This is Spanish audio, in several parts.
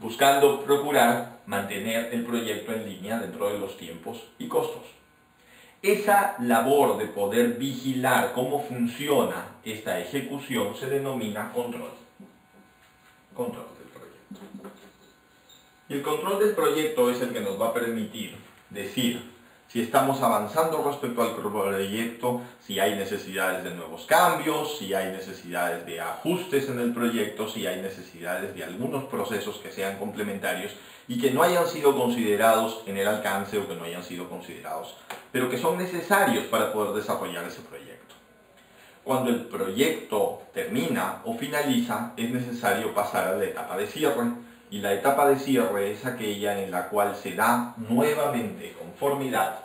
buscando procurar mantener el proyecto en línea dentro de los tiempos y costos. Esa labor de poder vigilar cómo funciona esta ejecución se denomina control. Control del proyecto. Y el control del proyecto es el que nos va a permitir decir si estamos avanzando respecto al proyecto, si hay necesidades de nuevos cambios, si hay necesidades de ajustes en el proyecto, si hay necesidades de algunos procesos que sean complementarios y que no hayan sido considerados en el alcance o que no hayan sido considerados, pero que son necesarios para poder desarrollar ese proyecto. Cuando el proyecto termina o finaliza, es necesario pasar a la etapa de cierre. Y la etapa de cierre es aquella en la cual se da nuevamente conformidad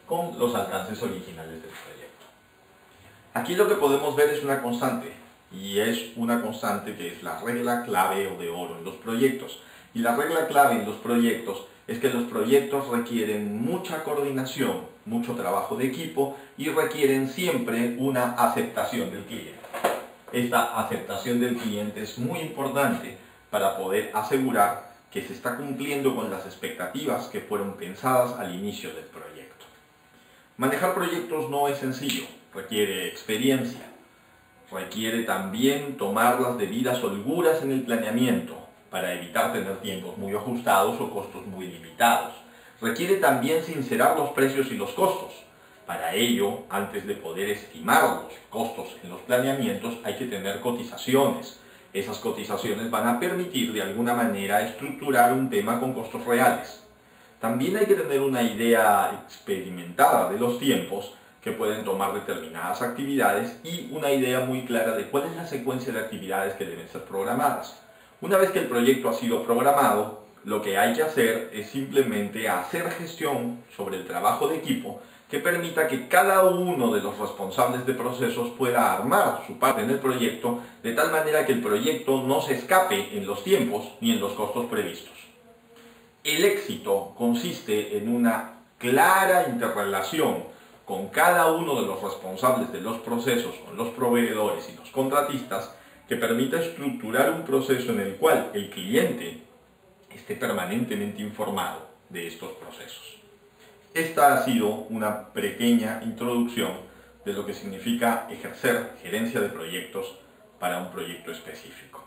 con los alcances originales del proyecto. Aquí lo que podemos ver es una constante, y es una constante que es la regla clave o de oro en los proyectos. Y la regla clave en los proyectos es que los proyectos requieren mucha coordinación, mucho trabajo de equipo y requieren siempre una aceptación del cliente. Esta aceptación del cliente es muy importante para poder asegurar que se está cumpliendo con las expectativas que fueron pensadas al inicio del proyecto. Manejar proyectos no es sencillo, requiere experiencia, requiere también tomar las debidas holguras en el planeamiento para evitar tener tiempos muy ajustados o costos muy limitados. Requiere también sincerar los precios y los costos. Para ello, antes de poder estimar los costos en los planeamientos, hay que tener cotizaciones. Esas cotizaciones van a permitir de alguna manera estructurar un tema con costos reales. También hay que tener una idea experimentada de los tiempos que pueden tomar determinadas actividades y una idea muy clara de cuál es la secuencia de actividades que deben ser programadas. Una vez que el proyecto ha sido programado, lo que hay que hacer es simplemente hacer gestión sobre el trabajo de equipo que permita que cada uno de los responsables de procesos pueda armar su parte en el proyecto de tal manera que el proyecto no se escape en los tiempos ni en los costos previstos. El éxito consiste en una clara interrelación con cada uno de los responsables de los procesos, con los proveedores y los contratistas, que permita estructurar un proceso en el cual el cliente esté permanentemente informado de estos procesos. Esta ha sido una pequeña introducción de lo que significa ejercer gerencia de proyectos para un proyecto específico.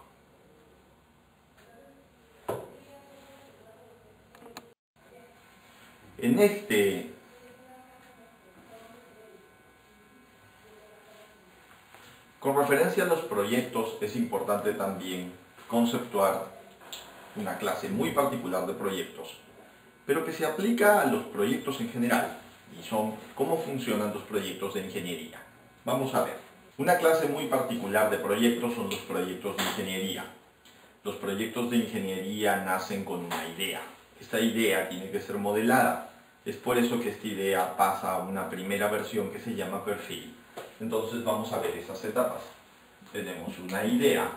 Con referencia a los proyectos, es importante también conceptuar una clase muy particular de proyectos, pero que se aplica a los proyectos en general, y son cómo funcionan los proyectos de ingeniería. Vamos a ver. Una clase muy particular de proyectos son los proyectos de ingeniería. Los proyectos de ingeniería nacen con una idea. Esta idea tiene que ser modelada. Es por eso que esta idea pasa a una primera versión que se llama perfil. Entonces vamos a ver esas etapas. Tenemos una idea.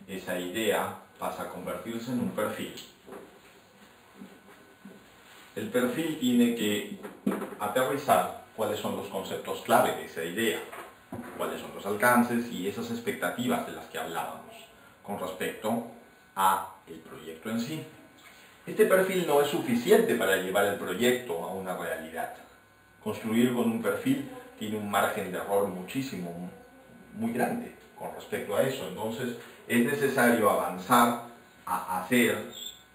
Esa idea pasa a convertirse en un perfil. El perfil tiene que aterrizar cuáles son los conceptos clave de esa idea, cuáles son los alcances y esas expectativas de las que hablábamos con respecto a el proyecto en sí. Este perfil no es suficiente para llevar el proyecto a una realidad. Construir con un perfil tiene un margen de error muy grande con respecto a eso. Entonces es necesario avanzar a hacer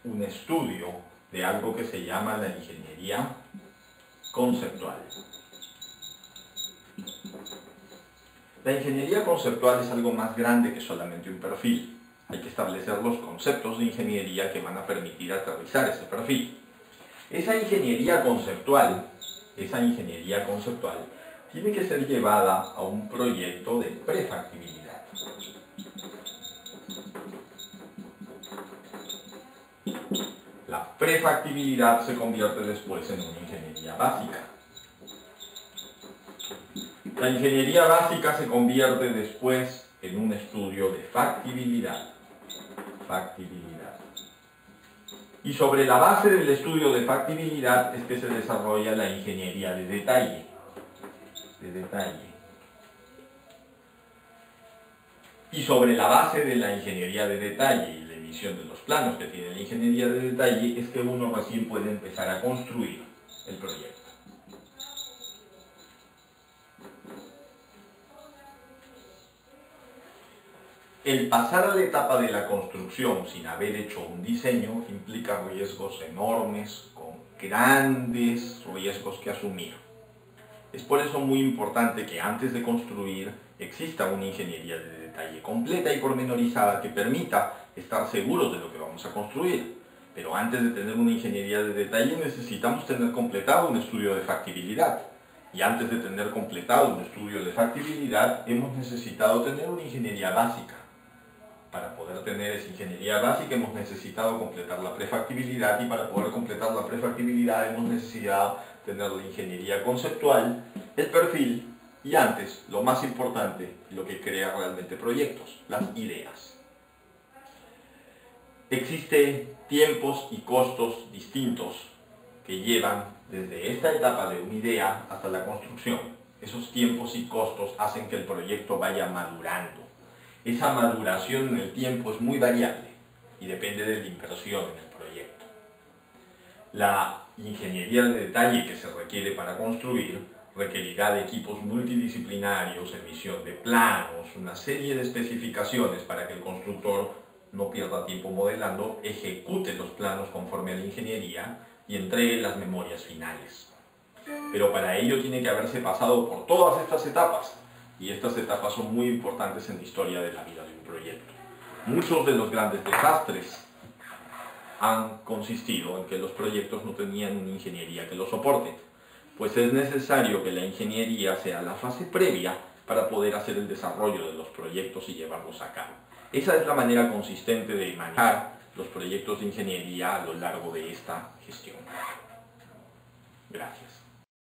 un estudio de algo que se llama la ingeniería conceptual. La ingeniería conceptual es algo más grande que solamente un perfil. Hay que establecer los conceptos de ingeniería que van a permitir aterrizar ese perfil. Esa ingeniería conceptual tiene que ser llevada a un proyecto de prefactibilidad. La prefactibilidad se convierte después en una ingeniería básica. La ingeniería básica se convierte después en un estudio de factibilidad. Y sobre la base del estudio de factibilidad es que se desarrolla la ingeniería de detalle. Y sobre la base de la ingeniería de detalle y la emisión de los planos que tiene la ingeniería de detalle es que uno recién puede empezar a construir el proyecto. El pasar a la etapa de la construcción sin haber hecho un diseño implica riesgos enormes, con grandes riesgos que asumir. Es por eso muy importante que antes de construir exista una ingeniería de detalle completa y pormenorizada que permita estar seguros de lo que vamos a construir. Pero antes de tener una ingeniería de detalle necesitamos tener completado un estudio de factibilidad. Y antes de tener completado un estudio de factibilidad hemos necesitado tener una ingeniería básica. Para poder tener esa ingeniería básica hemos necesitado completar la prefactibilidad y para poder completar la prefactibilidad hemos necesitado tener la ingeniería conceptual, el perfil y antes, lo más importante, lo que crea realmente proyectos, las ideas. Existen tiempos y costos distintos que llevan desde esta etapa de una idea hasta la construcción. Esos tiempos y costos hacen que el proyecto vaya madurando. Esa maduración en el tiempo es muy variable y depende de la inversión en el proyecto. La ingeniería de detalle que se requiere para construir requerirá de equipos multidisciplinarios, emisión de planos, una serie de especificaciones para que el constructor no pierda tiempo modelando, ejecute los planos conforme a la ingeniería y entregue las memorias finales. Pero para ello tiene que haberse pasado por todas estas etapas. Y estas etapas son muy importantes en la historia de la vida de un proyecto. Muchos de los grandes desastres han consistido en que los proyectos no tenían una ingeniería que los soporte, pues es necesario que la ingeniería sea la fase previa para poder hacer el desarrollo de los proyectos y llevarlos a cabo. Esa es la manera consistente de manejar los proyectos de ingeniería a lo largo de esta gestión. Gracias.